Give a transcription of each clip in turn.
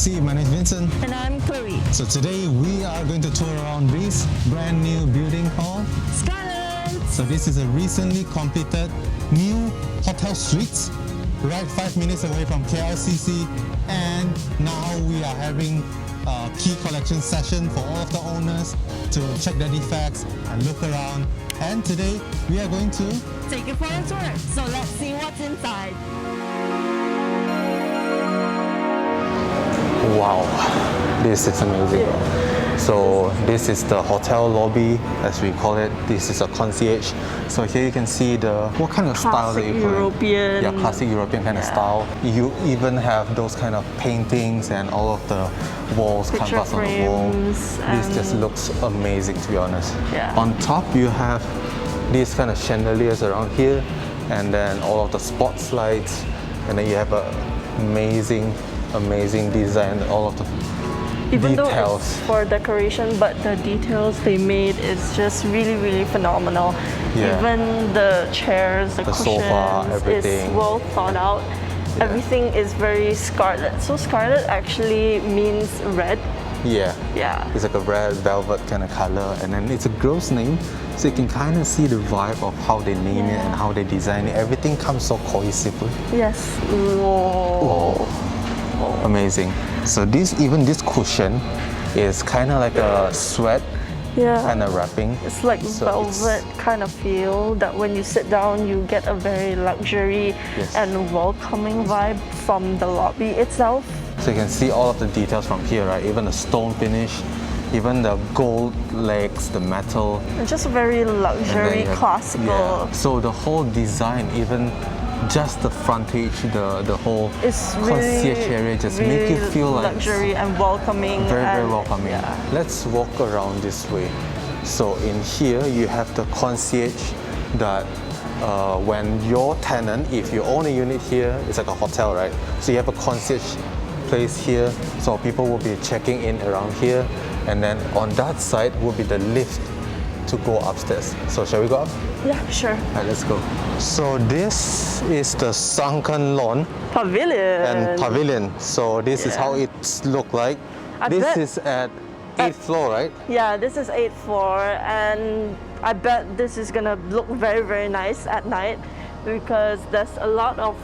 KLCC. My name is Vincent. And I'm Chloe. So today we are going to tour around this brand new building called Scarletz! So this is a recently completed new hotel suites, right 5 minutes away from KLCC, and now we are having a key collection session for all of the owners to check their defects and look around. And today we are going to take it for a tour. So let's see what's inside. Wow, this is amazing. So this is the hotel lobby, as we call it. This is a concierge. So here you can see what kind of style that you put in. European. Yeah, classic European kind of style. You even have those kind of paintings and all of the walls, canvas on the wall. This just looks amazing, to be honest. Yeah. On top you have these kind of chandeliers around here, and then all of the spotlights, and then you have a amazing design, all of the Even details. though it's for decoration, but the details they made is just really phenomenal. Yeah. Even the chairs, the cushions, sofa, everything. is well thought out. Yeah. Everything is very scarlet. So scarlet actually means red. Yeah. Yeah. It's like a red velvet kind of color, and then it's a girl's name, so you can kind of see the vibe of how they name it and how they design it. Everything comes so cohesively. Yes. Whoa. Amazing. So even this cushion is kind of like a sweat kind of wrapping. It's like velvet kind of feel that when you sit down, you get a very luxury and welcoming vibe from the lobby itself. So you can see all of the details from here, right? Even the stone finish, even the gold legs, the metal. It's just very luxury, classical. Yeah. So the whole design, even just the frontage, the whole concierge area, just make you feel like luxury and welcoming. Very welcoming. Yeah. Let's walk around this way. So in here you have the concierge that when your tenant, if you own a unit here, it's like a hotel, right? So you have a concierge place here, so people will be checking in around here, and then on that side will be the lift to go upstairs. So shall we go up? Yeah, sure. Alright, let's go. So this is the sunken lawn Pavilion. and pavilion. So this is how it look like. This is at 8th floor, right? Yeah, this is 8th floor, and I bet this is gonna look very nice at night because there's a lot of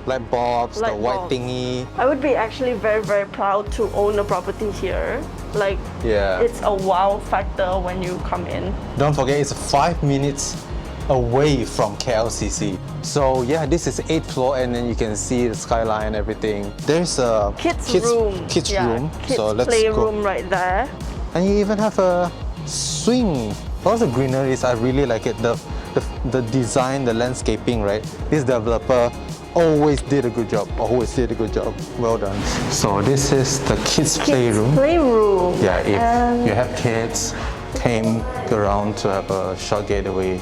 Light bulbs, the white bulbs. thingy. I would be actually very proud to own a property here. Like, it's a wow factor when you come in. Don't forget, it's 5 minutes away from KLCC. So yeah, this is 8th floor, and then you can see the skyline and everything. There's a kids room. Kids room. Kids so let's playroom go. right there. And you even have a swing. All the greeneries, I really like it. The design, the landscaping, right? This developer always did a good job. Well done. So this is the kids playroom. Playroom. Yeah, if you have kids, came around to have a short getaway,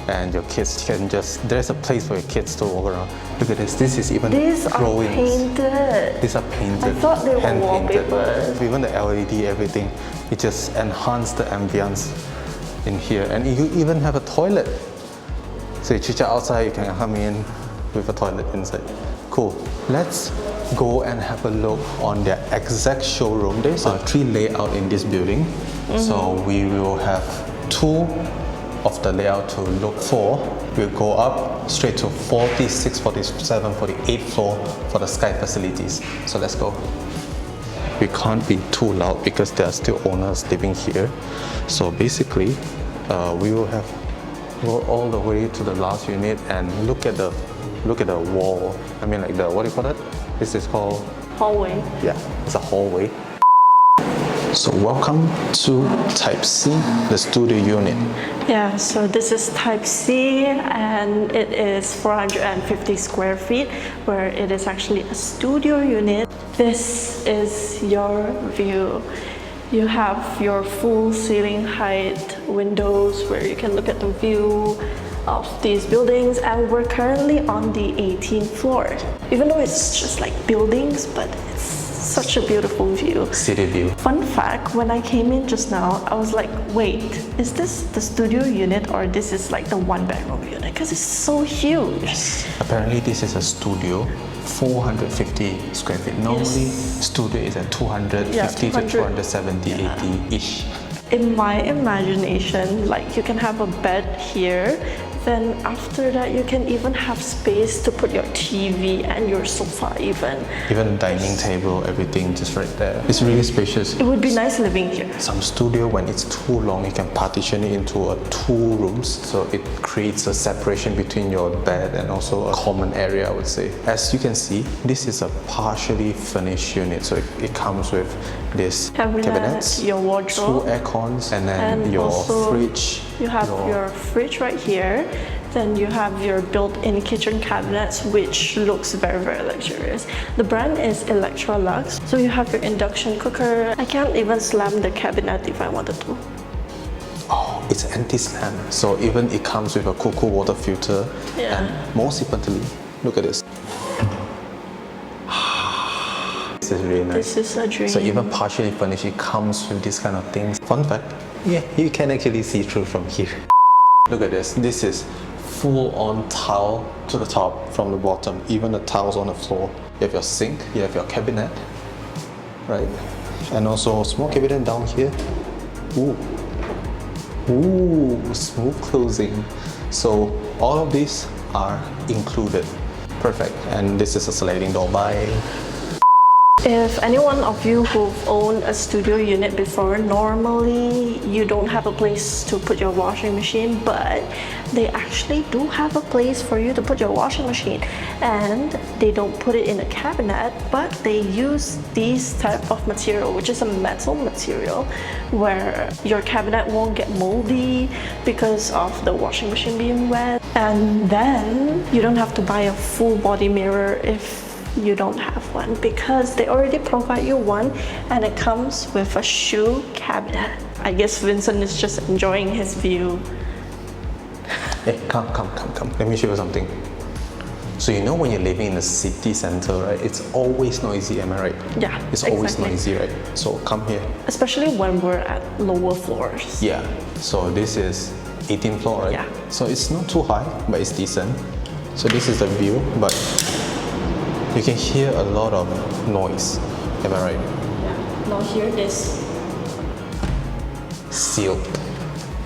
and your kids can there's a place for your kids to walk around. Look at this. This is even drawings. Painted. These are painted. I thought they were hand-painted. wallpapers. Even the LED, everything, it just enhanced the ambience in here. And you even have a toilet. So you chicha outside, you can come in with a toilet inside. Cool. Let's go and have a look on their exact showroom. There's a 3 layout in this building. So we will have 2 of the layout to look for. We'll go up straight to 46, 47, 48th floor for the Sky facilities. So let's go. We can't be too loud because there are still owners living here. So basically, we will have go all the way to the last unit and look at the wall. I mean, like what do you call it? This is called hallway. Yeah, it's a hallway. So welcome to Type C, the studio unit. Yeah, so this is Type C, and it is 450 square feet, where it is actually a studio unit. This is your view. You have your full ceiling height windows where you can look at the view of these buildings, and we're currently on the 18th floor. Even though it's just like buildings, but it's such a beautiful view. City view. Fun fact, when I came in just now, I was like, wait, is this the studio unit or this is like the 1-bedroom unit? Because it's so huge. Apparently this is a studio 450 square feet. Normally, studio is at 250 to 270, 80-ish. In my imagination, like you can have a bed here, then after that you can even have space to put your TV and your sofa even. Even dining table, everything just right there. It's really spacious. It would be nice living here. Some studio, when it's too long, you can partition it into 2 rooms. So it creates a separation between your bed and also a common area, I would say. As you can see, this is a partially furnished unit. So it comes with this cabinets, your wardrobe, 2 air cons, and then your fridge. You have your fridge right here. Then you have your built-in kitchen cabinets, which looks very, very luxurious. The brand is Electrolux. So you have your induction cooker. I can't even slam the cabinet if I wanted to. Oh, it's anti-slam. So even it comes with a cool water filter. Yeah. And most importantly, look at this. This is really nice. This is a dream. So even partially furnished, it comes with this kind of things. Fun fact, yeah, you can actually see through from here. Look at this. This is full-on tile to the top from the bottom, even the tiles on the floor. You have your sink, you have your cabinet, right? And also small cabinet down here. Ooh, smooth closing. So all of these are included. Perfect. And this is a sliding door. Bye. If any one of you who've owned a studio unit before, normally you don't have a place to put your washing machine, but they actually do have a place for you to put your washing machine. And they don't put it in a cabinet, but they use this type of material, which is a metal material, where your cabinet won't get moldy because of the washing machine being wet. And then you don't have to buy a full body mirror if you don't have one, because they already provide you one, and it comes with a shoe cabinet. I guess Vincent is just enjoying his view. Hey, come. Let me show you something. So you know when you're living in the city center, right? It's always noisy, am I right? Yeah, it's always noisy, right? So come here. Especially when we're at lower floors. Yeah. So this is 18th floor, right? Yeah. So it's not too high, but it's decent. So this is the view, but you can hear a lot of noise, am I right? Yeah. Now here this. Sealed.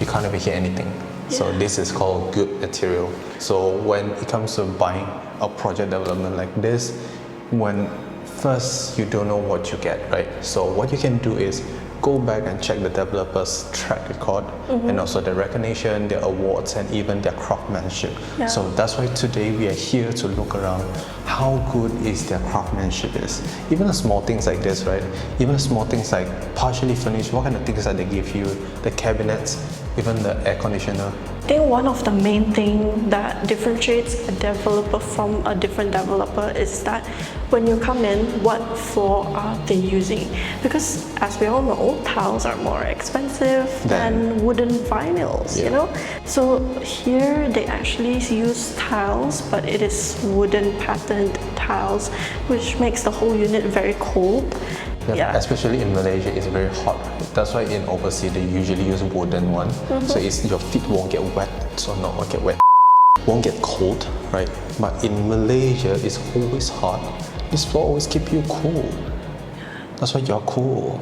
You can't even hear anything. Yeah. So this is called good material. So when it comes to buying a project development like this, when first you don't know what you get, right? So what you can do is go back and check the developer's track record, and also the recognition, their awards, and even their craftsmanship. Yeah. So that's why today we are here to look around how good is their craftsmanship is. Even the small things like this, right? Even the small things like partially furnished, what kind of things that they give you, the cabinets, even the air conditioner. I think one of the main things that differentiates a developer from a different developer is that when you come in, what floor are they using? Because as we all know, tiles are more expensive than wooden vinyls, you know? So here they actually use tiles, but it is wooden patterned tiles, which makes the whole unit very cold. Yeah. Especially in Malaysia, it's very hot. That's why in overseas they usually use wooden one. So your feet won't get wet, so not get wet. Won't get cold, right? But in Malaysia, it's always hot. This floor always keep you cool. That's why you're cool.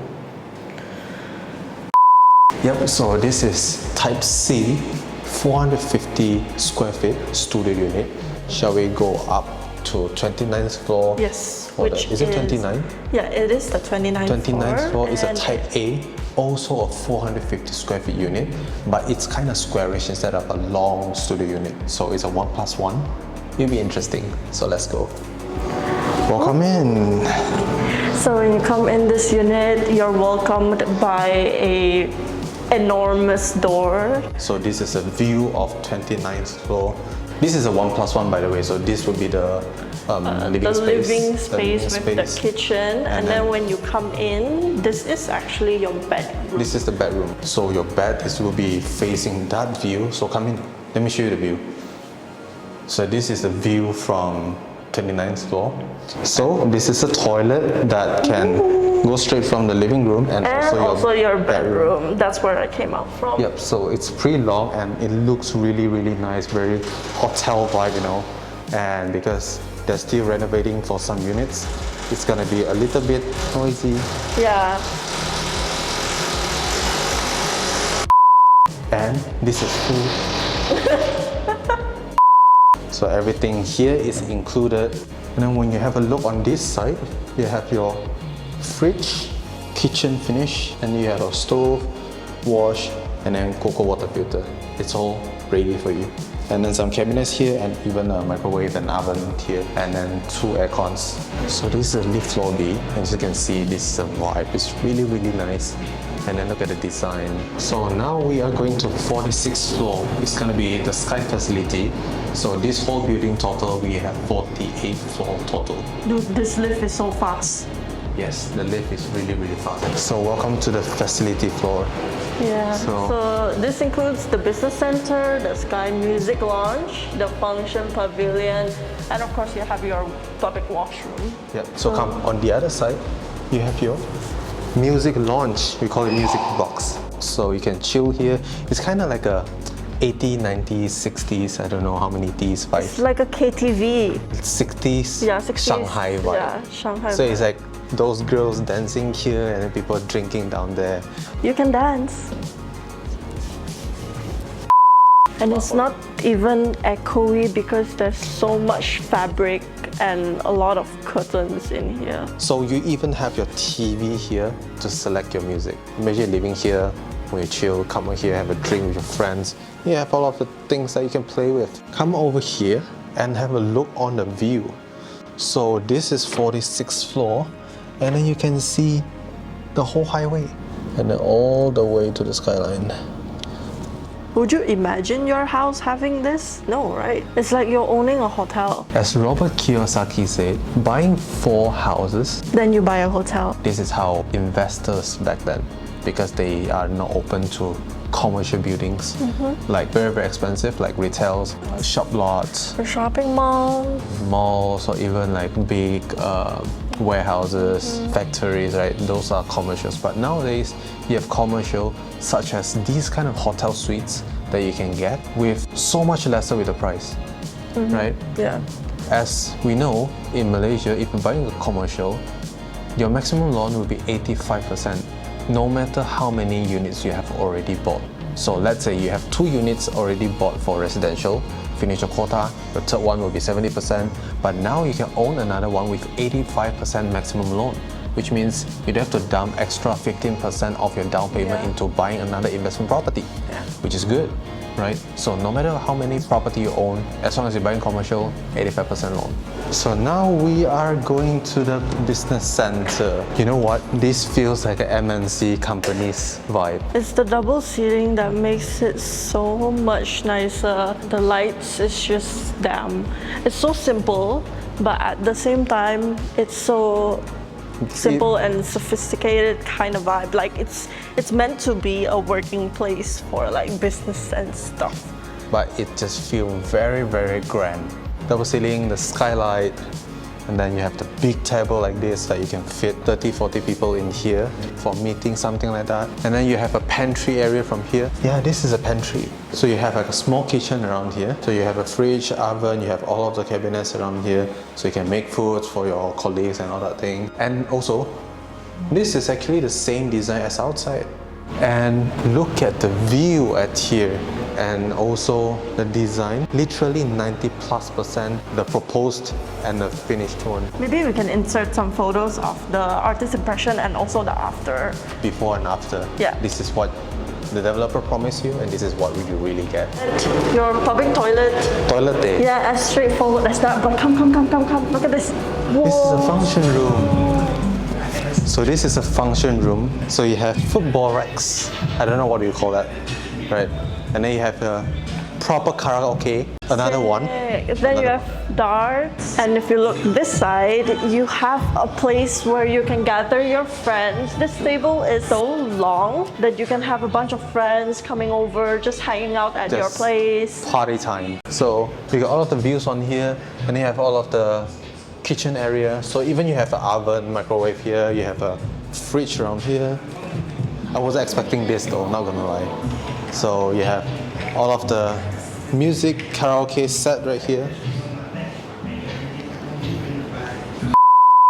Yep. So this is Type C, 450 square feet studio unit. Shall we go up to 29th floor? Yes. Is it 29? Yeah, it is the 29th floor is a Type A, also a 450 square feet unit, but it's kind of squarish instead of a long studio unit. So it's a 1+1. It'll be interesting. So let's go. Welcome in. So when you come in this unit, you're welcomed by a enormous door. So this is a view of 29th floor. This is a 1+1, by the way, so this would be the living space with the kitchen, and then when you come in, this is actually your bedroom. This is the bedroom. So your bed will be facing that view. So come in, let me show you the view. So this is the view from 29th floor. So this is a toilet that can go straight from the living room and also your bedroom. That's where I came out from. Yep, so it's pretty long and it looks really, really nice, very hotel vibe, you know. And because They're still renovating for some units. It's gonna be a little bit noisy. Yeah. And this is food. So everything here is included. And then when you have a look on this side, you have your fridge, kitchen finish, and you have a stove, wash, and then cocoa water filter. It's all ready for you. And then some cabinets here, and even a microwave and oven here, and then 2 air cons. So this is a lift floor B. As you can see, this is a vibe. It's really, really nice. And then look at the design. So now we are going to 46th floor. It's gonna be the Sky facility. So this whole building total, we have 48 floor total. Dude, this lift is so fast. Yes, the lift is really, really fast. So welcome to the facility floor. Yeah. So this includes the business center, the Sky Music Lounge, the function pavilion, and of course you have your public washroom. Yep. So come on the other side, you have your music lounge. We call it music box. So you can chill here. It's kind of like a 80s, 90s, 60s, I don't know how many Ds, 5. It's like a KTV. 60s, Yeah, 60s. Shanghai vibe. Yeah, Shanghai So vibe. it's like those girls dancing here and then people drinking down there. You can dance. And it's not even echoey because there's so much fabric and a lot of curtains in here. So you even have your TV here to select your music. Imagine living here, when you chill, come over here, have a drink with your friends. You have all of the things that you can play with. Come over here and have a look on the view. So this is 46th floor, and then you can see the whole highway and then all the way to the skyline. Would you imagine your house having this? No, right? It's like you're owning a hotel. As Robert Kiyosaki said, buying 4 houses, Then you buy a hotel. this is how investors back then, because they are not open to commercial buildings, like very, very expensive, like retails, shop lots, A shopping mall. malls, or even like big warehouses, factories, right? Those are commercials. But nowadays, you have commercial such as these kind of hotel suites that you can get with so much lesser with the price, right? Yeah. As we know, in Malaysia, if you're buying a commercial, your maximum loan will be 85%, no matter how many units you have already bought. So let's say you have 2 units already bought for residential, finish your quota, your third one will be 70%, but now you can own another one with 85% maximum loan, which means you don't have to dump extra 15% of your down payment into buying another investment property, which is good, right? So no matter how many property you own, as long as you're buying commercial, 85% loan. So now we are going to the business center. You know what? This feels like an MNC company's vibe. It's the double seating that makes it so much nicer. The lights is just damn. It's so simple, but at the same time, it's so simple and sophisticated kind of vibe. Like it's meant to be a working place for like business and stuff. But it just feels very, very grand. Double ceiling, the skylight, and then you have the big table like this that you can fit 30, 40 people in here for meetings, something like that. And then you have a pantry area from here. Yeah, this is a pantry. So you have like a small kitchen around here. So you have a fridge, oven, you have all of the cabinets around here. So you can make foods for your colleagues and all that thing. And also, this is actually the same design as outside. And look at the view at here. And also the design, literally 90+%, the proposed and the finished one. Maybe we can insert some photos of the artist impression and also the after. Before and after. Yeah. This is what the developer promised you, and this is what you really get. Your public toilet. Toilet day. Yeah, as straightforward as that. But come. Look at this. Whoa. This is a function room. So this is a function room. So you have football racks. I don't know what you call that, right? And then you have a proper karaoke, another one. Then you have darts. And if you look this side, you have a place where you can gather your friends. This table is so long that you can have a bunch of friends coming over, just hanging out at your Just place. Party time. So you got all of the views on here, and you have all of the kitchen area. So even you have an oven, microwave here, you have a fridge around here. I wasn't expecting this though, not gonna lie. So you have all of the music karaoke set right here.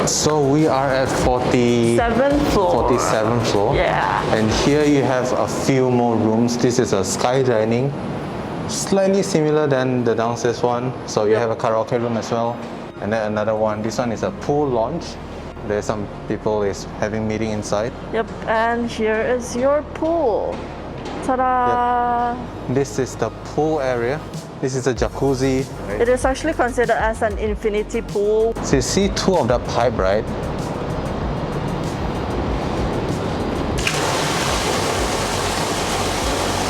So we are at 7th floor. 47th floor. Yeah. And here you have a few more rooms. This is a sky dining, slightly similar than the downstairs one. So you have a karaoke room as well. And then another one. This one is a pool lounge. There's some people is having meeting inside. Yep, and here is your pool. Ta-da! Yep. This is the pool area. This is a jacuzzi. Right? It is actually considered as an infinity pool. So you see two of that pipe, right?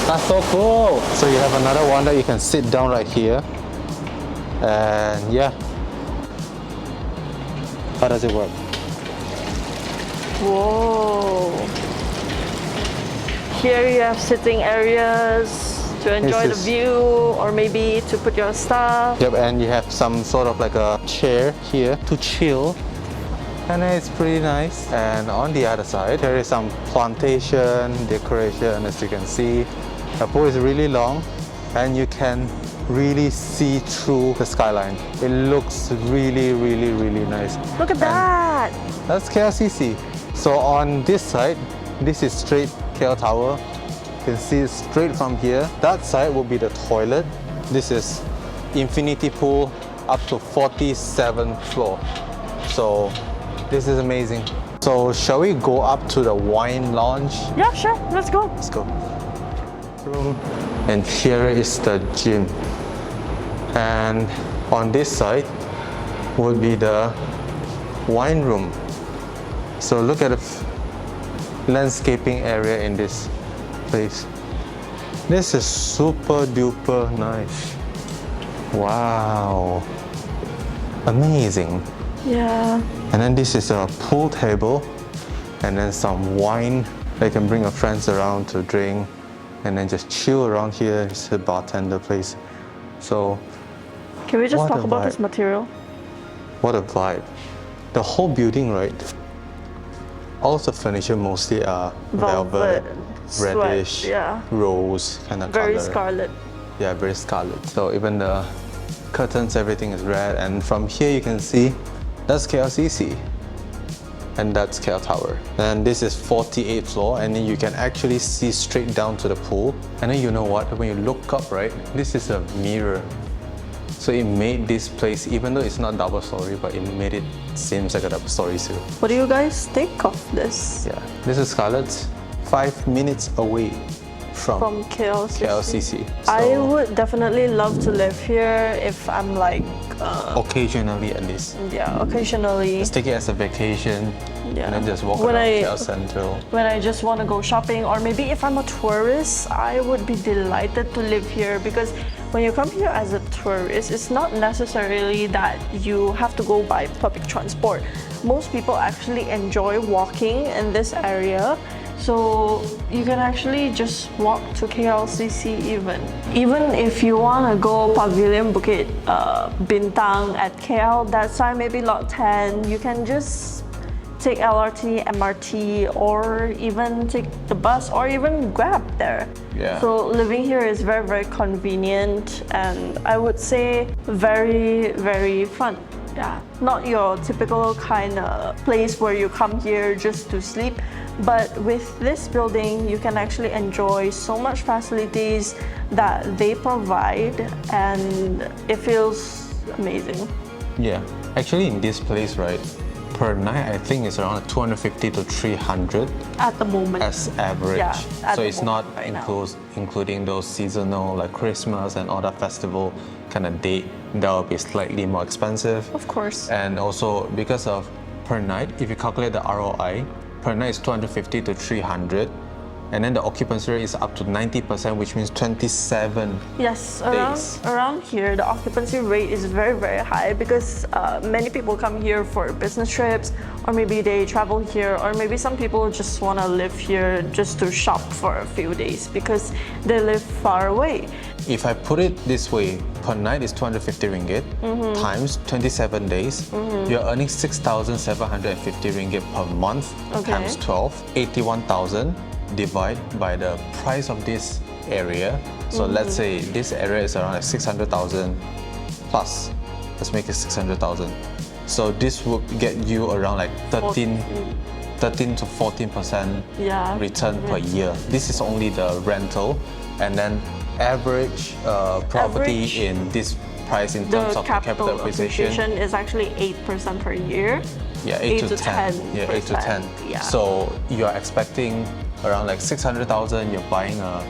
That's so cool. So you have another one that you can sit down right here. And yeah. How does it work? Whoa! Here you have sitting areas to enjoy the view, or maybe to put your stuff. Yep, and you have some sort of like a chair here to chill. And it's pretty nice. And on the other side, there is some plantation decoration, as you can see. The pool is really long and you can really see through the skyline. It looks really, really, really nice. Look at that! That's KLCC. So on this side, this is straight KL Tower. You can see it straight from here. That side will be the toilet. This is infinity pool up to 47th floor. So this is amazing. So shall we go up to the wine lounge? Yeah, sure. Let's go. Let's go. And here is the gym. And on this side would be the wine room. So look at the landscaping area in this place. This is super duper nice. Wow. Amazing. Yeah. And then this is a pool table and then some wine. They can bring your friends around to drink and then just chill around here. It's a bartender place. So can we just what talk a about vibe. this material? What a vibe. The whole building, right? All of the furniture mostly are velvet, sweat, reddish, yeah. rose kind of Very color. scarlet. Yeah, very scarlet. So even the curtains, everything is red. And from here you can see that's KLCC. And that's KL Tower. And this is 48th floor, and then you can actually see straight down to the pool. And then you know what? When you look up, right, this is a mirror. So it made this place, even though it's not double story, but it made it seems like a double story too. What do you guys think of this? Yeah, this is Scarlet's, 5 minutes away from KLCC. KLCC. I So would definitely love to live here if I'm like, occasionally at least. yeah, occasionally. Just take it as a vacation Yeah. and then just walk When around I- KL Central. When I just want to go shopping, or maybe if I'm a tourist, I would be delighted to live here, because when you come here as a tourist, it's not necessarily that you have to go by public transport. Most people actually enjoy walking in this area. So you can actually just walk to KLCC even. Even if you want to go Pavilion Bukit Bintang at KL, that side maybe lot 10, you can just take LRT, MRT, or even take the bus, or even Grab there. Yeah. So living here is very, very convenient, and I would say very, very fun. Yeah, not your typical kind of place where you come here just to sleep, but with this building, you can actually enjoy so much facilities that they provide, and it feels amazing. Yeah, actually in this place, right, per night I think it's around 250 to 300 At the moment. as average. Yeah, at So the it's not moment right now. including those seasonal like Christmas and all that festival kind of date. That will be slightly more expensive. Of course. And also because of per night, if you calculate the ROI, per night is 250 to 300. And then the occupancy rate is up to 90%, which means 27 Yes, days. around here, the occupancy rate is very, very high, because many people come here for business trips, or maybe they travel here, or maybe some people just want to live here just to shop for a few days because they live far away. If I put it this way, per night is 250 ringgit times 27 days, you're earning 6,750 ringgit per month Okay. times 12, 81,000 divided by the price of this area. So let's say this area is around like 600,000 plus. Let's make it 600,000. So this would get you around like 13 to 14% return per year. This is only the rental, and then average property in this price in terms of the capital appreciation is actually 8% per year. Yeah, 8 to 10. Yeah, 8 to 10. Yeah. So you are expecting around like 600,000. You're buying a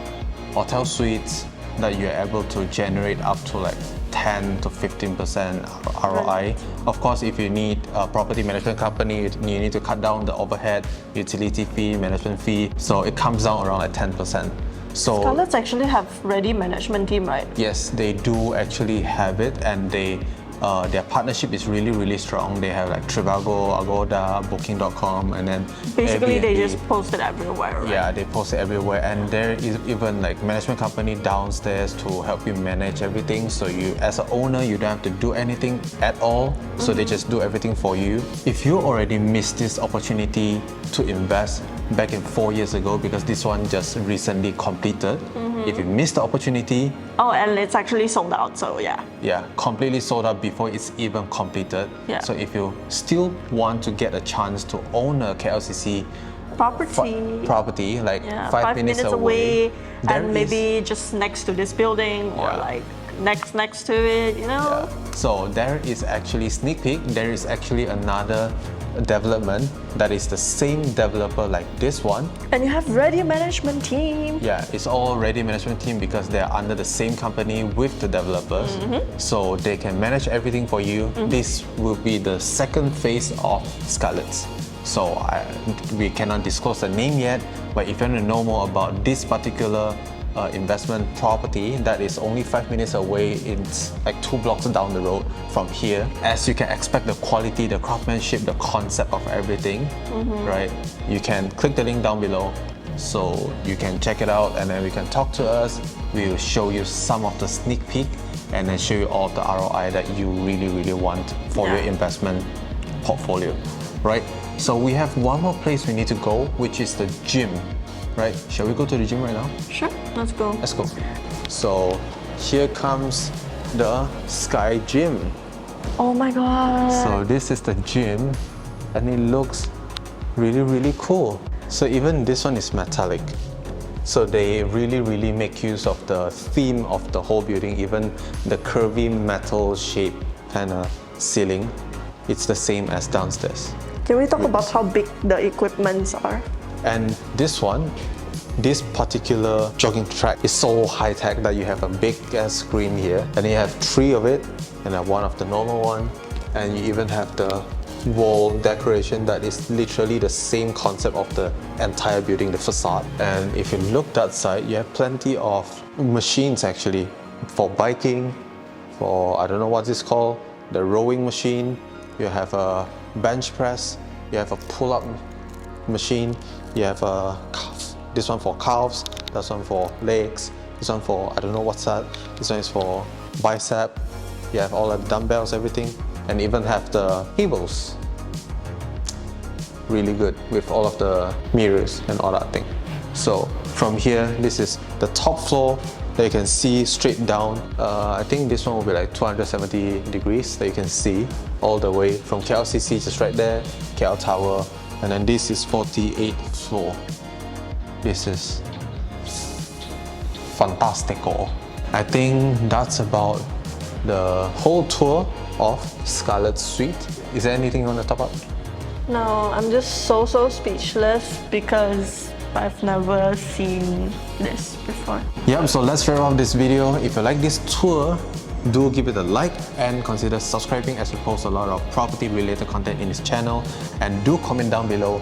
hotel suites that you're able to generate up to like 10 to 15% ROI. Of course, if you need a property management company, you need to cut down the overhead, utility fee, management fee. So it comes down around like 10%. So Scarletz actually have ready management team, right? yes, they do actually have it, and their partnership is really strong. They have like Trivago, Agoda, Booking.com, and then basically Airbnb. They just post it everywhere, right? Yeah, they post it everywhere, and there is even like management company downstairs to help you manage everything. So you, as an owner, you don't have to do anything at all. So they just do everything for you. If you already missed this opportunity to invest back in 4 years ago, because this one just recently completed, if you missed the opportunity, oh, and it's actually sold out, so yeah. Yeah, completely sold out before it's even completed. Yeah. So if you still want to get a chance to own a KLCC property like 5 minutes away, and maybe just next to this building or like next to it, you know? Yeah. So there is actually sneak peek. There is actually another development that is the same developer like this one. And you have ready management team. Yeah, it's all ready management team because they're under the same company with the developers. So they can manage everything for you. This will be the second phase of Scarletz. So we cannot disclose the name yet, but if you want to know more about this particular investment property that is only 5 minutes away, it's like 2 blocks down the road from here. As you can expect, the quality, the craftsmanship, the concept of everything, right? You can click the link down below so you can check it out, and then we can talk to us. We will show you some of the sneak peek and then show you all the ROI that you really want for your investment portfolio, right? So we have one more place we need to go, which is the gym. Right? Shall we go to the gym right now? Sure, let's go. Let's go. So here comes the Sky Gym. Oh my god. So this is the gym, and it looks really cool. So even this one is metallic. So they really make use of the theme of the whole building, even the curvy metal shape kind of ceiling. It's the same as downstairs. Can we talk about how big the equipments are? And this one, this particular jogging track is so high-tech that you have a big ass screen here, and you have 3 of it, and then 1 of the normal one, and you even have the wall decoration that is literally the same concept of the entire building, the facade. And if you look that side, you have plenty of machines actually for biking, for I don't know what it's called, the rowing machine. You have a bench press, you have a pull-up machine, you have a calf. This one for calves, this one for legs, this one for I don't know what's that. This one is for bicep. You have all the dumbbells, everything, and even have the cables. Really good with all of the mirrors and all that thing. So from here, this is the top floor that you can see straight down. I think this one will be like 270 degrees that you can see all the way from KLCC, just right there, KL Tower. And then this is 48th floor. This is fantastico. I think that's about the whole tour of Scarletz Suite. Is there anything you want to top up? No, I'm just so speechless because I've never seen this before. Yep, so let's wrap up this video. If you like this tour, do give it a like and consider subscribing, as we post a lot of property related content in this channel. And do comment down below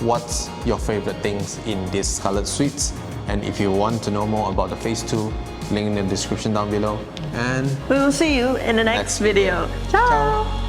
what's your favorite things in this Scarletz Suites. And if you want to know more about the phase 2, link in the description down below. And we will see you in the next video. Ciao!